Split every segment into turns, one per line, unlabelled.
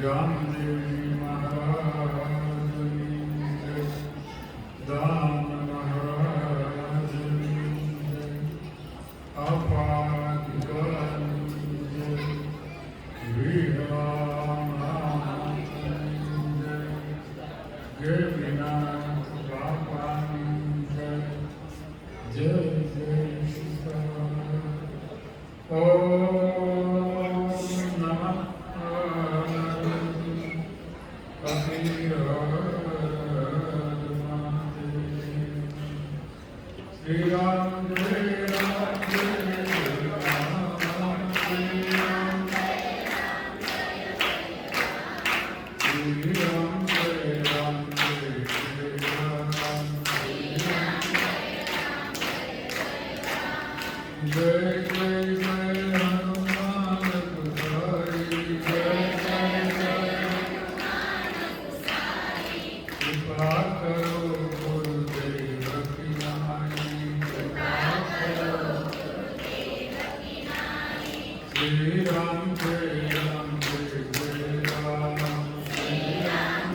રામદેવજી મહારાજની જય, દાન મહારાજની જય, અપાધિકારની જય, વીરવામાની જય, ગેવીનાથ બાપાની જય, જય જય સીતારામ. ઓમ નમઃ શ્રી રામ જય રામ જય રામ શ્રી રામ શ્રી રામ જય રામ જય રામ જય જય જય હનુમાન પુજારી જય જય જય કૃપા કરો ગુરુદેવ કી નાઈ કૃપા કરો શ્રી રામ જય રામ જય જય રામ શ્રી રામ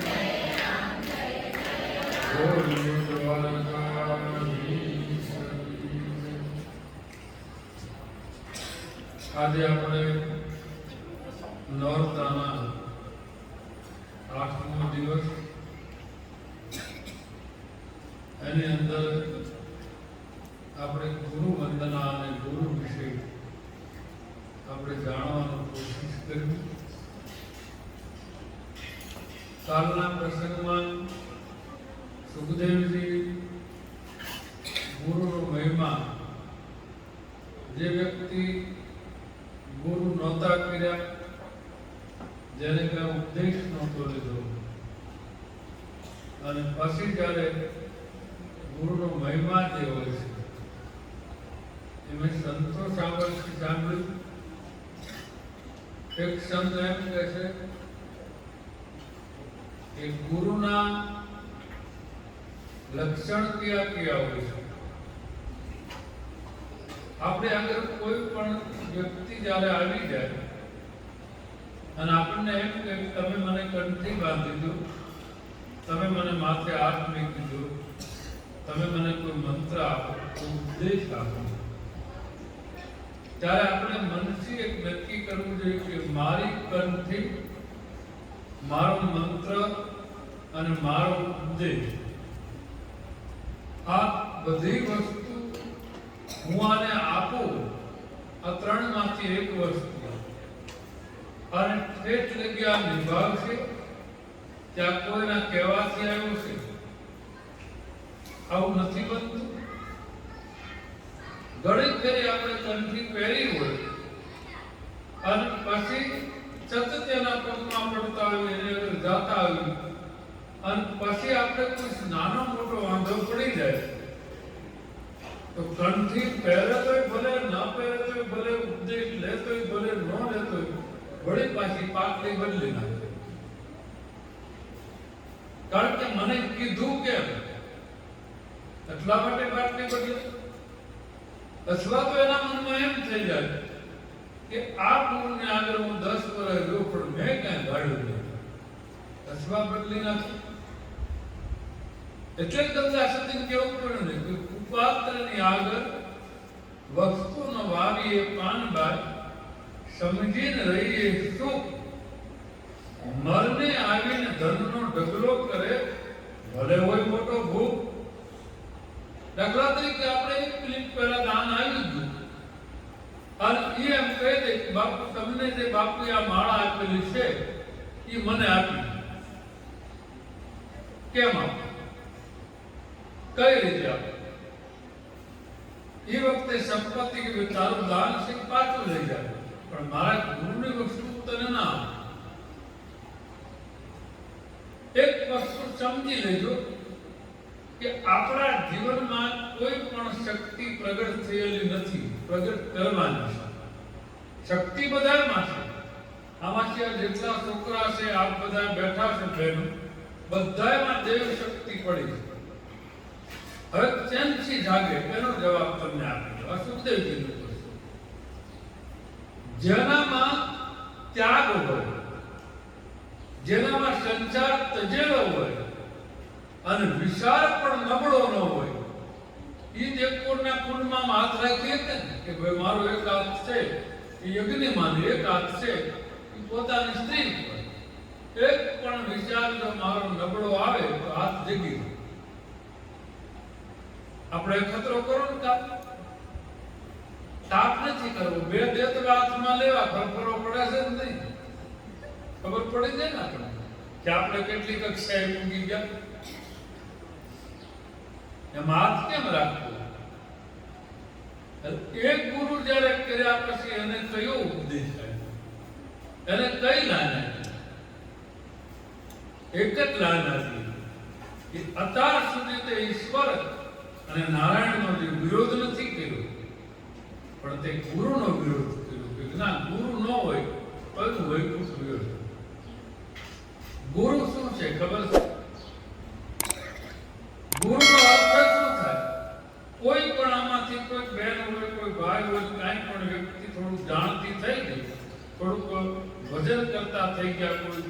બોલીએ દ્વારકાધીશ કી જય. આજે આપણે નોરતાના 8મો દિવસ, એની અંદર આપણે ગુરુ વંદના અને ગુરુ વિશે આપણે જાણવાનો કોશિશ કરી. કાલના પ્રસંગમાં સુખદેવજી ગુરુનો મહિમા, જે વ્યક્તિ ગુરુ નહોતા કર્યા, જેને કઈ ઉપદેશ નહોતો લીધો, અને પછી જ્યારે ગુરુનો મહિમા જે હોય છે એ મેં સંતો સાંભળ્યું. એક સંત એમ કહે છે કે ગુરુના લક્ષણ કયા કયા હોય છે. આપણે આગળ કોઈ પણ વ્યક્તિ જ્યારે આવી જાય અને આપણને એમ કે તમે મને કંઠી બાંધી દો, તમે મને માથે હાથ મૂકી દો, તમે મને કોઈ મંત્ર આપો, કોઈ ઉપદેશ આપો, ત્યારે આપણે મનથી એક નક્કી કરવું જોઈએ કે મારી કંઠી, મારો મંત્ર અને મારો ઉપદેશ, આ બધી વસ્તુ હું આને આપું, આ ત્રણમાંથી એક વસ્તુ, અને ઠેઠ જગ્યા નિભાવશે. ત્યાં કોઈના કહેવાથી આવ્યું છે, આવું નથી બનતું. ઘણી ફેરી આપણે કંઠી પહેરી હોય અને પછી સતત એના પગમાં પડતા હોય, એની આગળ જાતા હોય, અને પછી આપણે કોઈ નાનો મોટો વાંધો પડી જાય તો કંઠી પહેરે તોય ભલે, ન પહેરે તોય ભલે, ઉપદેશ લેતોય ભલે, ન લેતોય, વળી પાછી પાટલી બદલી નાખે. કારણ કે મને કીધું કેમ, એટલા માટે પાટલી બદલી. અથવા તો એના મનમાં એમ થઈ જાય કે આ ગુરુને આગળ હું 10 વર્ષ રહ્યો પણ મેં ક્યાંય ગાળ્યું નહીં, અથવા બદલી નાખી. એટલે ગંગા સતી કેવું પડ્યું ને કે કુપાત્રની આગળ વસ્તુનો વાવીએ પાનબાઈ, સમજીને રહીએ સુખ, મરને આવીને ધનનો ઢગલો કરે, ભલે હોય મોટો ભૂખ. દાખલા તરીકે આપણે એક મિનિટ પહેલા દાન આવી ગયું અને એ એમ કહે દે કે બાપુ તમને જે બાપુએ આ માળા આપેલી છે એ મને આપી. કેમ આપી, કઈ રીતે આપી? એ વખતે સંપત્તિ કે તારું દાન છે પાછું લઈ જાય, પણ મારા ગુરુની વસ્તુ તને ના આપે. એક વસ્તુ સમજી લેજો કે આપણા જીવનમાં કોઈ પણ શક્તિ પ્રગટ થયેલી નથી, પ્રગટ કરવાની છે. શક્તિ બધામાં છે. આમાં જેટલા છોકરા છે, આપ બધા બેઠા છો બહેનો, બધામાં દેવ શક્તિ પડી છે. હવે ચેનથી જાગે એનો જવાબ તમને આપી દો. સુખદેવજીનું પ્રશ્ન, જેનામાં ત્યાગ હોય, જેનામાં સંસાર તજેલો હોય અને વિચાર પણ નબળો ન હોય, એ જ એક કોણના કુંડમાં હાથ રાખી શકે ને કે ભાઈ મારો એક હાથ છે એ યજ્ઞમાં, એક હાથ છે એ પોતાની સ્ત્રી પર. એક પણ વિચાર જો મારો નબળો આવે તો હાથ જગી જાય. આપણે ખતરો કરો ને તાપ નથી કરવો, બે દેતરા હાથમાં લેવા, ફરફરો પડે છે ને નહીં, ખબર પડી જાય ને આપણે કે આપણે કેટલી કક્ષાએ મૂકી ગયા. એમાં હાથ કેમ રાખવો? એક ગુરુ જયારે કર્યા પછી એને કયો ઉપદેશ આપ્યો, એને કઈ લાઈન આપી? એક જ લાઈન આપી કે અત્યાર સુધી તે ઈશ્વર અને નારાયણનો જે વિરોધ નથી કર્યો, પણ તે ગુરુનો વિરોધ કર્યો. કે ના, ગુરુ ન હોય તો વૈકુંઠ વિરોધ. ગુરુ શું છે ખબર છે? ગુરુનો અર્થ શું થાય? કોઈ પણ આમાંથી કોઈ બહેન હોય, કોઈ ભાઈ હોય, કાંઈ પણ વ્યક્તિ થોડું જાણતી થઈ ગઈ, થોડુંક ભજન કરતા થઈ ગયા, કોઈ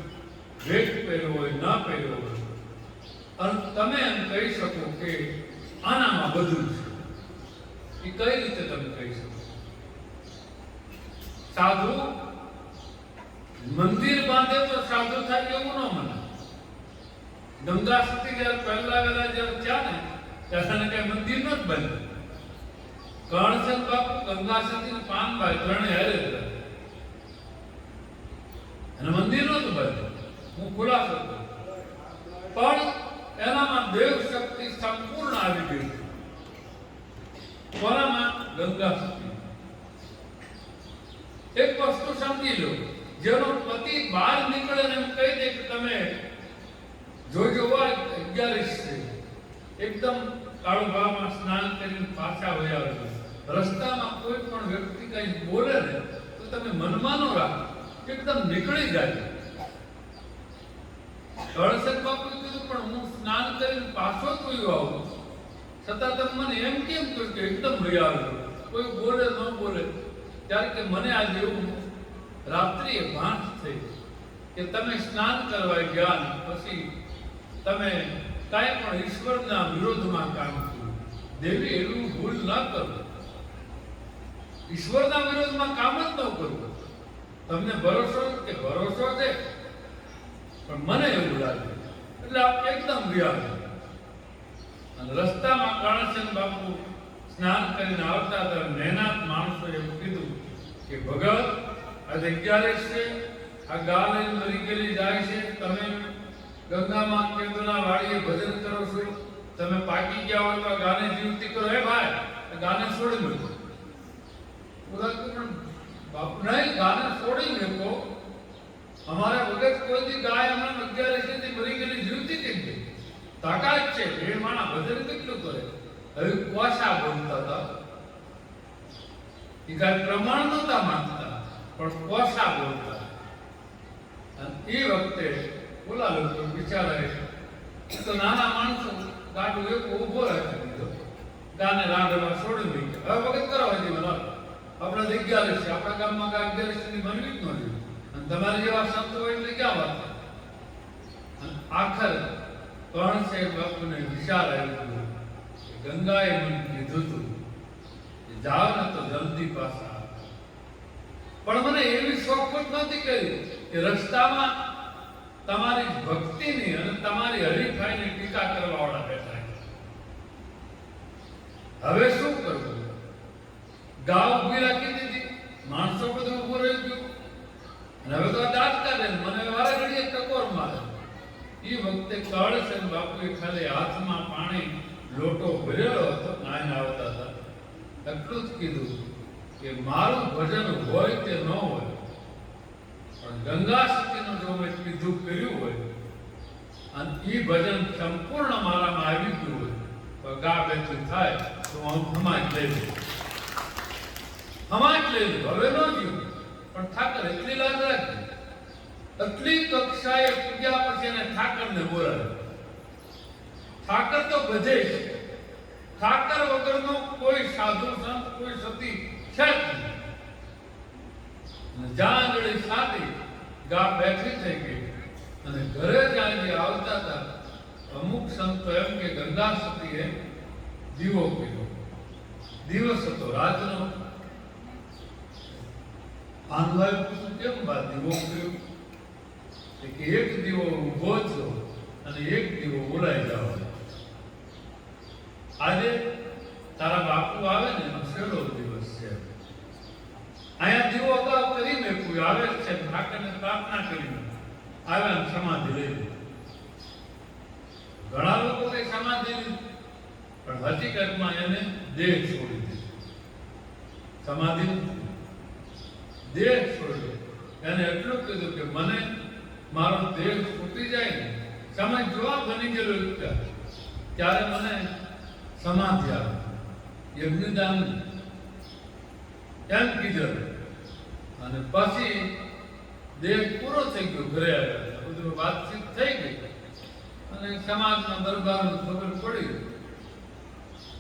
ભેટ પહેર્યો હોય, ના પહેર્યો હોય, અને તમે એમ કહી શકો કે આનામાં બધું છે, એ કઈ રીતે તમે કહી શકો? સાધુ મંદિર બાંધે તો સાધુ થાય એવું ન મને. ગંગા સતી જયારે પહેલા જયારે ત્યાં ને ત્યારે કઈ મંદિર નો જ બન્યું. કર્ણસેન બાપુ, ગંગા સતી ને પાનભાઈ ત્રણે હારે હતા અને મંદિર નહોતું બન્યું. હું ખુલાસો કરું, પણ એનામાં દેવ શક્તિ સંપૂર્ણ આવી ગઈ. કોનામાં? ગંગા સતી. એક વસ્તુ સમજી લો, જેનો પતિ બહાર નીકળે ને એમ કહી દે કે તમે જોજો 11 છે, એકદમ કાળુભામાં સ્નાન કરીને પાછા વયા આવજો. રસ્તામાં કોઈ પણ વ્યક્તિ કઈ બોલે ને તો તમે મનમાં ન રાખો, એકદમ નીકળી જાય. કર્ણસેન બાપુએ કીધું પણ હું સ્નાન કરીને પાછો થયો આવું, છતાં તમે મને એમ કેમ કહ્યું કે એકદમ વયા આવજો? કોઈ બોલે ન બોલે ત્યારે કે મને આજે એવું રાત્રિએ ભાન થઈ કે તમે સ્નાન કરવા ગયા પછી તમે કાંઈ પણ ઈશ્વરના વિરોધમાં કામ કર્યું. દેવી એવું ભૂલ ન કરો, ઈશ્વરના વિરોધમાં કામ જ ન કરવું. તમને ભરોસો કે ભરોસો છે, પણ મને એવું લાગે એટલે આપ એકદમ રહ્યા. અને રસ્તામાં કર્ણસેન બાપુ સ્નાન કરીને આવતા હતા, નેનાથ માણસો એવું કીધું કે ભગત આજે 11 છે, આ ગા લઈને મરી ગયેલી જાય છે, તમે ગંગામાં કેન્દ્રના વાડીએ ભજન કરો છો, તમે પાકી ગયા હોય તો આ ગાને જીવતી કરો. હે ભાઈ, આ ગાને છોડી મૂકો. પણ બાપુ નહીં, ગાને છોડી મૂકો. અમારા વગર કોઈ દી ગાય હમણાં 11 છે મરી ગયેલી જીવતી કેમ ગઈ? તાકાત છે એ માણા ભજન કેટલું કરે. હવે કોશા બોલતા હતા, એ કાંઈ પ્રમાણ નહોતા માનતા, પણ કોશા બોલતા. એ વખતે બોલા લોકો બિચારા તો નાના માણસો ગાડું એક ઉભો રાખી દીધો, ગાને રાંધવા છોડી દઈ. હવે વખત કરો હજી મને આપણા 11 છે, આપણા ગામમાં 11 ની બનવી જ ન જોઈએ. અને તમારી જેવા સંતો હોય એટલે ક્યાં વાત? આખર કર્ણસેન બાપુને વિચાર આવ્યો, ગંગાએ મને કીધું હતું જાઓ ને તો જલ્દી પાછા. પણ મને એવી શોખવટ નહોતી કરી કે રસ્તામાં તમારી ભક્તિની અને તમારી હરીફાઈની ટીકા કરવા વાળા બેઠા. હવે શું કરવું? ગાવ ઉભી રાખી દીધી, માણસો બધું ઉભું રહી ગયું, અને હવે તો દાંત કાઢે મને વારે ઘડીએ ટકોર મારે. એ વખતે કર્ણસેન બાપુએ ખાલી હાથમાં પાણી લોટો ભરેલો હતો, નાઈને આવતા હતા, એટલું જ કીધું કે મારું ભજન હોય કે ન હોય, પણ ગંગા સતીનું જો મેં કીધું કર્યું હોય અને એ ભજન સંપૂર્ણ મારામાં આવી ગયું હોય તો ગા બેઠું થાય તો હું સમાજ લઈ લઉં, સમાજ લઈ લઉં. હવે ન જીવું, પણ ઠાકર એટલી લાજ રાખી, એટલી કક્ષાએ પૂજ્યા પછી એને ઠાકરને બોલાવે. ઠાકર તો બધે છે, ઠાકર વગરનો કોઈ સાધુ સંત, કોઈ સતી છે જ નહીં. જ્યાં આગળ સાથી ગા બેઠી થઈ ગઈ અને સંતો એમ કે ગંગા સતીએ દીવો કર્યો. દિવસ હતો, રાતનો. આંધવાએ પૂછ્યું કેમ બા દીવો કર્યો? કે એક દીવો ઊભો થયો અને એક દીવો ઓલાઈ જાવ. આજે તારા બાપુ આવે ને એનો છેલ્લો દિવસ છે. અહીંયા દીવો અગાઉ કરી મેકવું આવે છે, ઠાકરને પ્રાર્થના કરી આવ્યા ને સમાધિ લઈ. ઘણા લોકો કઈ સમાધિ લીધી, પણ હકીકતમાં એને દેહ છોડી દીધો. સમાધિ દેહ છોડી. એને એટલું કીધું કે મને મારો દેહ છૂટી જાય ને સમય જોવા બની ગયેલો ત્યારે મને સમાધિ આવે, યજ્ઞદાન એમ કીધું. અને પછી દેહ પૂરો થઈ ગયો, ઘરે આવ્યા, બધું વાતચીત થઈ ગઈ અને સમાજના દરબારને ખબર પડી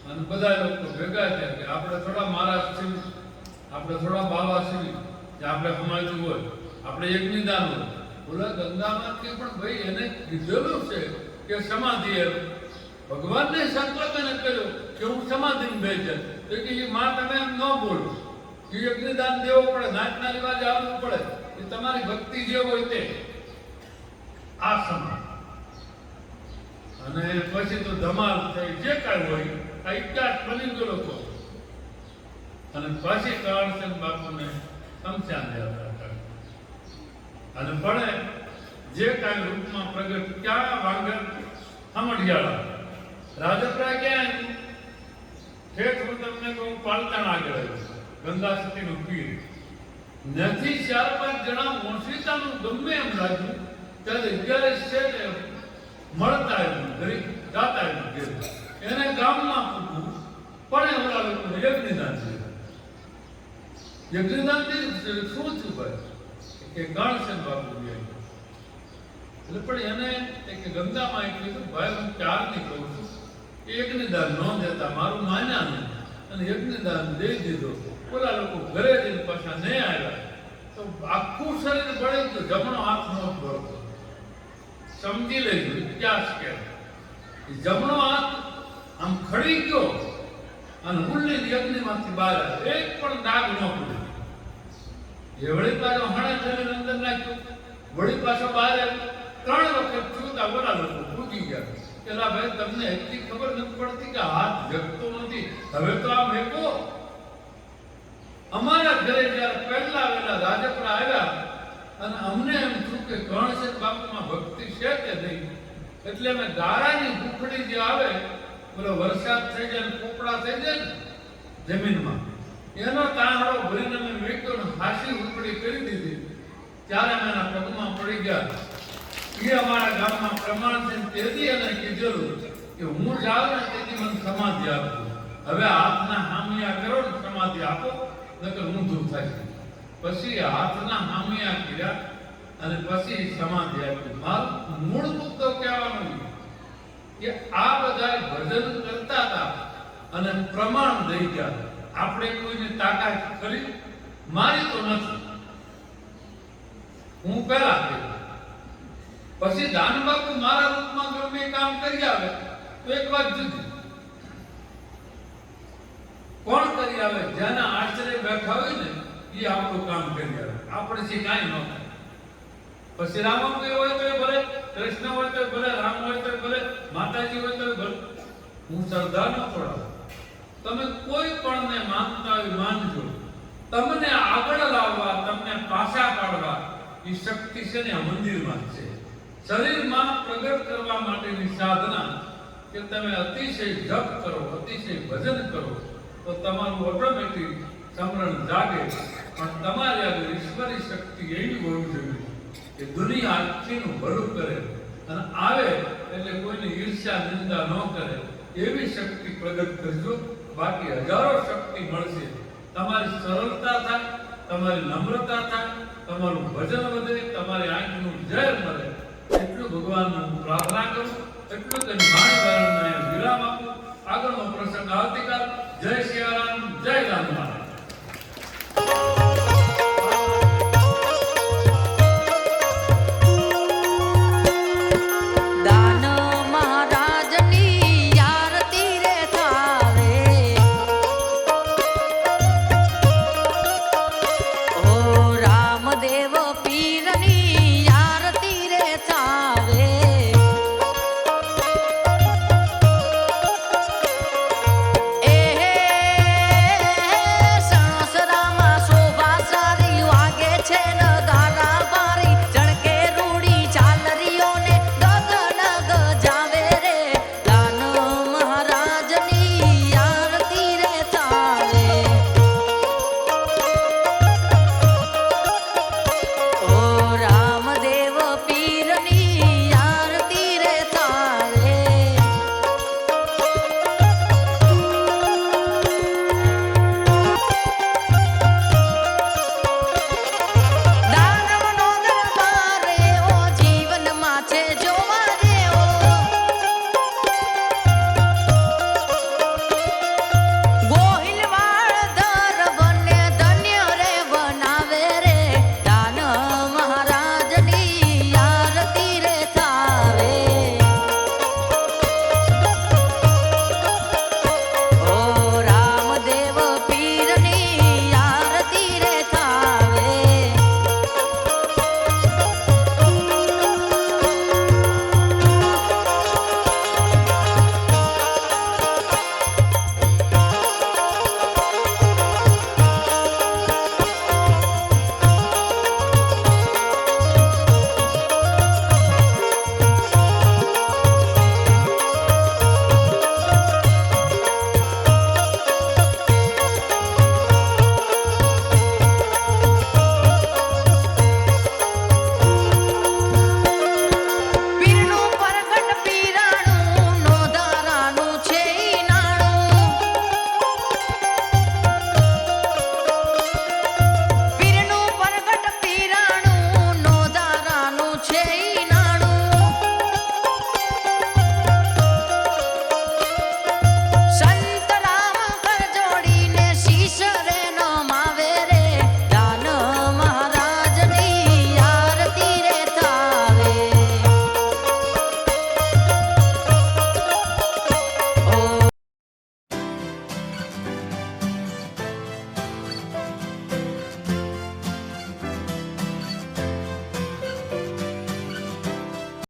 અને બધા લોકો ભેગા થયા કે આપણે થોડા મહારાજ છીએ, આપણે થોડા બાવા છીએ, જે આપણે સમાજવું હોય, આપણે યજ્ઞદાન હોય. બોલા ગંગામાંથી પણ ભાઈ એને કીધેલું છે કે સમાધિ એમ ભગવાનને સંકલ્પને કર્યો કે હું સમાધિને બેસે તો કે એ માં તમે એમ ન બોલો, એ યજ્ઞદાન દેવો પડે, નાચના રિવાજ આવવું પડે, એ તમારી ભક્તિ જે હોય તે આ સમાજ. અને પછી તો ધમાલ થઈ, જે કાંઈ હોય આ ઇતિહાસ બની ગયો હતો. અને પછી કરણસિંહ બાપુને સમસ્યા દેવા અને ભણે જે કાંઈ રૂપમાં પ્રગટ. ક્યાં વાંગર હમડિયાળા રાજપરા ક્યાં ઠેઠ હું તમને કહું પાલતાણ આગળ આવ્યું, ગંગા સતીનું પીર નથી. 4-5 જણા મોસીતાનું ગમે એમ લાગ્યું ત્યારે 11 છે ને મળતા આવ્યું, ગરીબ જાતા આવ્યું ઘેર. એને ગામમાં પૂછવું પણ ઓલા લોકોને યજ્ઞદાન દીધું. યજ્ઞદાન દીધું શું થયું ભાઈ કે ગણસેન બાપુ એટલે પણ એને કે ગંગામાં એ કીધું ભાઈ હું 4 ની કહું છું, યજ્ઞદાન ન દેતા મારું માન્યા નહીં અને યજ્ઞદાન દઈ દીધો. ઓલા લોકો ઘરે જઈને પાછા નહીં આવ્યા તો આખું શરીર બળે તો જમણો હાથ ન બળતો. સમજી લેજો ઇતિહાસ કે જમણો હાથ આમ ખડી ગયો અને ઉલ્લી યજ્ઞમાંથી બહાર આવ્યો, એક પણ દાગ ન પડ્યો. એ વળી પાછો હણે શરીર અંદર નાખ્યું, વળી પાછો બહાર આવ્યો. 3 વખત છૂટા ઓલા લોકો પૂછી ગયા કે ભાઈ તમને એટલી ખબર નથી પડતી કે હાથ જગતો નથી, હવે તો આ મેકો. અમારા ઘરે જયારે પહેલા વેલા રાજપરા આવ્યા અને અમને એમ થયું કે ગણેશ બાપુમાં ભક્તિ છે કે નહીં, એટલે અમે ગારાની ભૂખડી જે આવે, બોલો વરસાદ થઈ જાય ને પોપડા થઈ જાય ને જમીનમાં, એનો તાંહડો ભરીને અમે મેક્યો ને હાસી ભૂખડી કરી દીધી. ત્યારે અમે એના પગમાં પડી ગયા. એ અમારા ગામમાં પ્રમાણ છે. તેથી એને કીધેલું કે હું જાઉં ને તેથી મને સમાધિ આપજો. હવે હાથના હામિયા કરો ને સમાધિ આપો, નકર ઊંધું થાય. પછી હાથના હામિયા કર્યા અને પછી સમાધિ આપી. મારું મૂળ મુદ્દો કહેવાનો કે આ બધા ભજન કરતા હતા અને પ્રમાણ દઈ ગયા. આપણે કોઈને તાકાત કરી મારી તો નથી. હું પહેલા કહ્યું પછી દાન બાપુ મારા રૂપમાં ગમે કામ કરી આવે તો એક વાત જુદી. કોણ કરી આવે? જેના આશ્રય બેઠા હોય ને એ આપણું કામ કરી આવે, આપણે જે કાંઈ ન થાય. પછી રામદેવ હોય તો ભલે, કૃષ્ણ હોય તો ભલે, રામ હોય તો ભલે, માતાજી હોય તો ભલે, હું શ્રદ્ધા ન છોડાવું. તમે કોઈ પણ ને માનતા હોય માનજો. તમને આગળ લાવવા, તમને પાછા પાડવા એ શક્તિ છે ને આ મંદિરમાં છે. શરીરમાં પ્રગટ કરવા માટેની સાધના કે તમે અતિશય જપ કરો, અતિશય ભજન કરો તો તમારું ઓટોમેટિક સમરણ જાગે. પણ તમારી આગળ ઈશ્વરી શક્તિ એવી હોવી જોઈએ કે દુનિયા આખીનું ભલું કરે અને આવે એટલે કોઈની ઈર્ષ્યા નિંદા ન કરે એવી શક્તિ પ્રગટ કરજો. બાકી હજારો શક્તિ મળશે. તમારી સરળતા થાય, તમારી નમ્રતા થાય, તમારું ભજન વધે, તમારી આંખનું ઝેર મળે. એટલું ભગવાનને હું પ્રાર્થના કરું. એટલું કે વાણી વિરામ આપું. આગળનો પ્રસંગ આવતીકાલ. જય સિયારામ, જય રામ.